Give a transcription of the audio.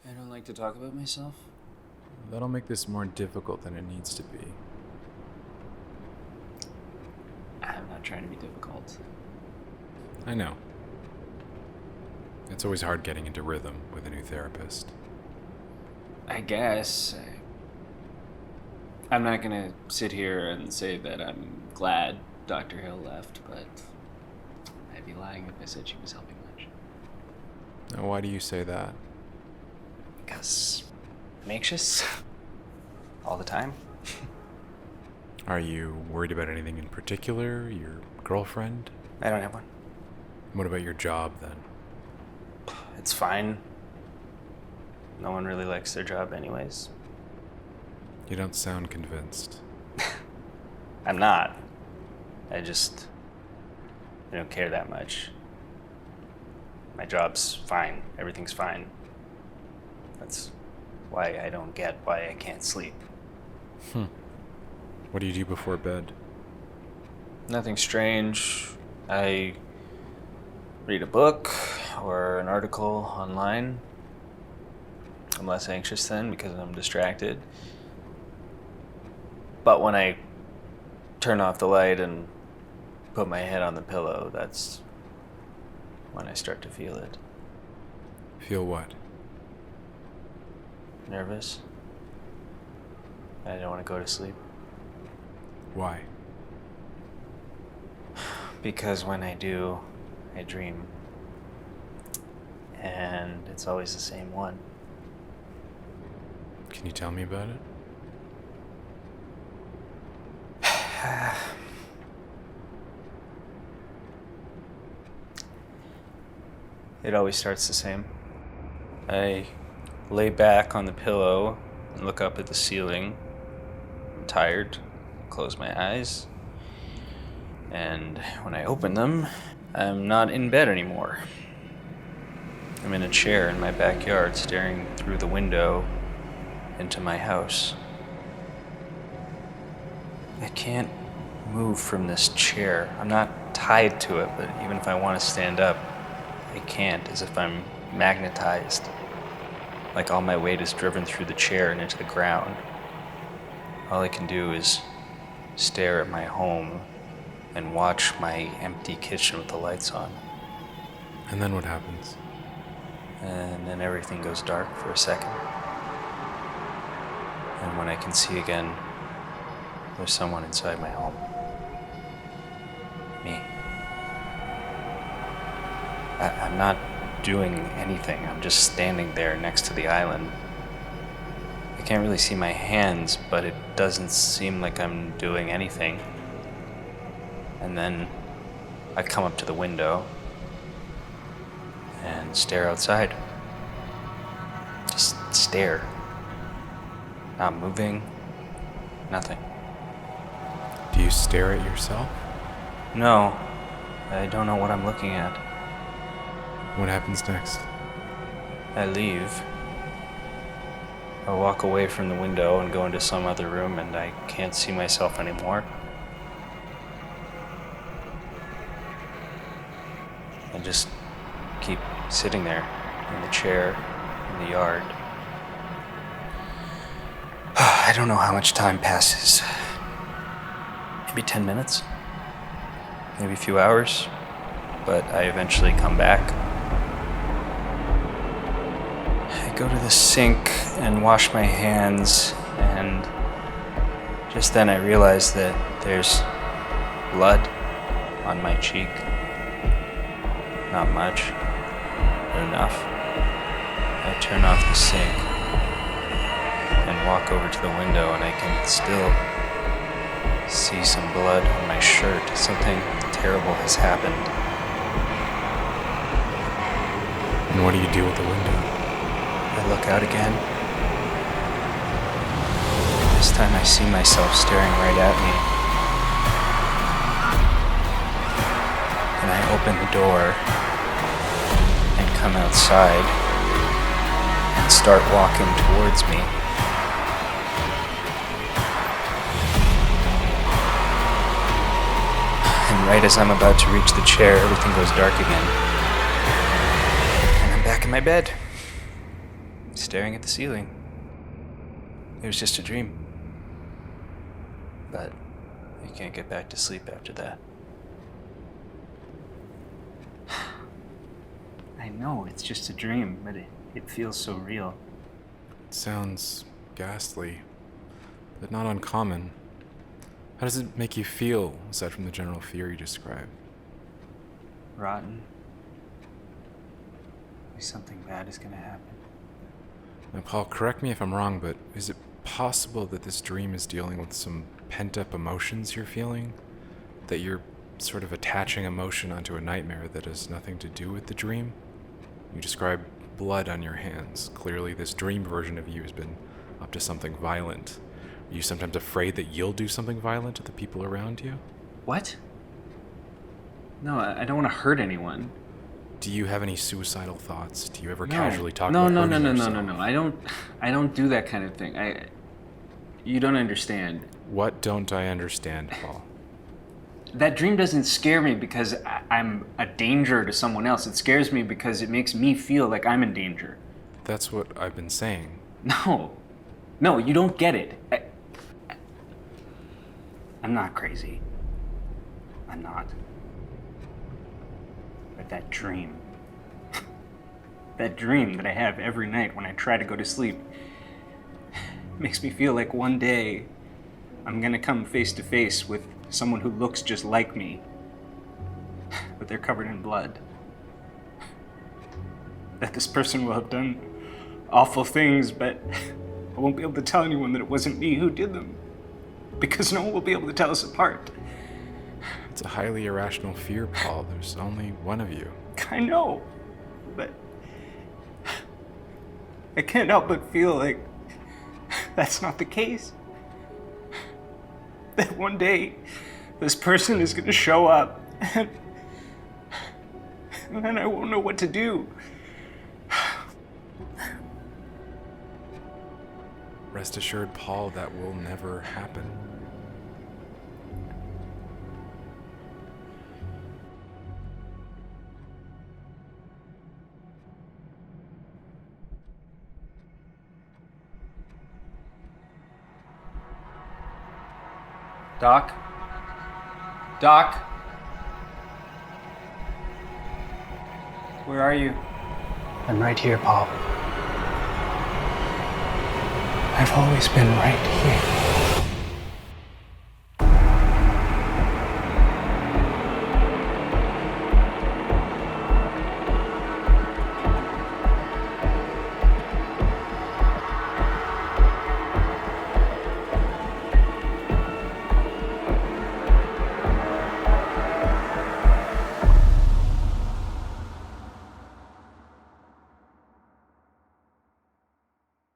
I don't like to talk about myself. That'll make this more difficult than it needs to be. I'm not trying to be difficult. I know. It's always hard getting into rhythm with a new therapist. I guess. I'm not gonna sit here and say that I'm glad Dr. Hill left, but I'd be lying if I said she was helping much. Now, why do you say that? Because I'm anxious. All the time. Are you worried about anything in particular? Your girlfriend? I don't have one. What about your job, then? It's fine. No one really likes their job anyways. You don't sound convinced. I'm not. I don't care that much. My job's fine. Everything's fine. That's why I don't get why I can't sleep. What do you do before bed? Nothing strange. I read a book or an article online. I'm less anxious then because I'm distracted. But when I turn off the light and put my head on the pillow, that's when I start to feel it. Feel what? Nervous. I don't want to go to sleep. Why? Because when I do, I dream. And it's always the same one. Can you tell me about it? It always starts the same. I lay back on the pillow and look up at the ceiling. I'm tired, close my eyes, and when I open them, I'm not in bed anymore. I'm in a chair in my backyard staring through the window into my house. I can't move from this chair. I'm not tied to it, but even if I want to stand up, I can't, as if I'm magnetized. Like all my weight is driven through the chair and into the ground. All I can do is stare at my home and watch my empty kitchen with the lights on. And then what happens? And then everything goes dark for a second. And when I can see again, there's someone inside my home. Me. I'm not doing anything. I'm just standing there next to the island. I can't really see my hands, but it doesn't seem like I'm doing anything. And then I come up to the window and stare outside. Just stare. Not moving. Nothing. Do you stare at yourself? No, I don't know what I'm looking at. What happens next? I leave. I walk away from the window and go into some other room, and I can't see myself anymore. I just keep sitting there in the chair in the yard. I don't know how much time passes. Maybe 10 minutes? Maybe a few hours? But I eventually come back. I go to the sink and wash my hands, and just then I realize that there's blood on my cheek. Not much, but enough. I turn off the sink and walk over to the window, and I can still see some blood on my shirt. Something terrible has happened. And what do you do with the window? I look out again. This time I see myself staring right at me. And I open the door and come outside and start walking towards me. And right as I'm about to reach the chair, everything goes dark again. And I'm back in my bed. staring at the ceiling. It was just a dream. But you can't get back to sleep after that. I know, it's just a dream, but it feels so real. It sounds ghastly, but not uncommon. How does it make you feel, aside from the general fear you describe? Rotten. Like something bad is gonna happen. Now, Paul, correct me if I'm wrong, but is it possible that this dream is dealing with some pent-up emotions you're feeling? That you're sort of attaching emotion onto a nightmare that has nothing to do with the dream? You describe blood on your hands. Clearly, this dream version of you has been up to something violent. Are you sometimes afraid that you'll do something violent to the people around you? What? No, I don't want to hurt anyone. Do you have any suicidal thoughts? Do you ever casually talk about hurting yourself? No. I don't do that kind of thing. You don't understand. What don't I understand, Paul? That dream doesn't scare me because I'm a danger to someone else. It scares me because it makes me feel like I'm in danger. That's what I've been saying. No, you don't get it. I'm not crazy. I'm not. But that dream that I have every night when I try to go to sleep, makes me feel like one day I'm gonna come face to face with someone who looks just like me, but they're covered in blood. That this person will have done awful things, but I won't be able to tell anyone that it wasn't me who did them, because no one will be able to tell us apart. It's a highly irrational fear, Paul. There's only one of you. I know, but I can't help but feel like that's not the case. That one day, this person is going to show up, and then I won't know what to do. Rest assured, Paul, that will never happen. Doc? Where are you? I'm right here, Paul. I've always been right here.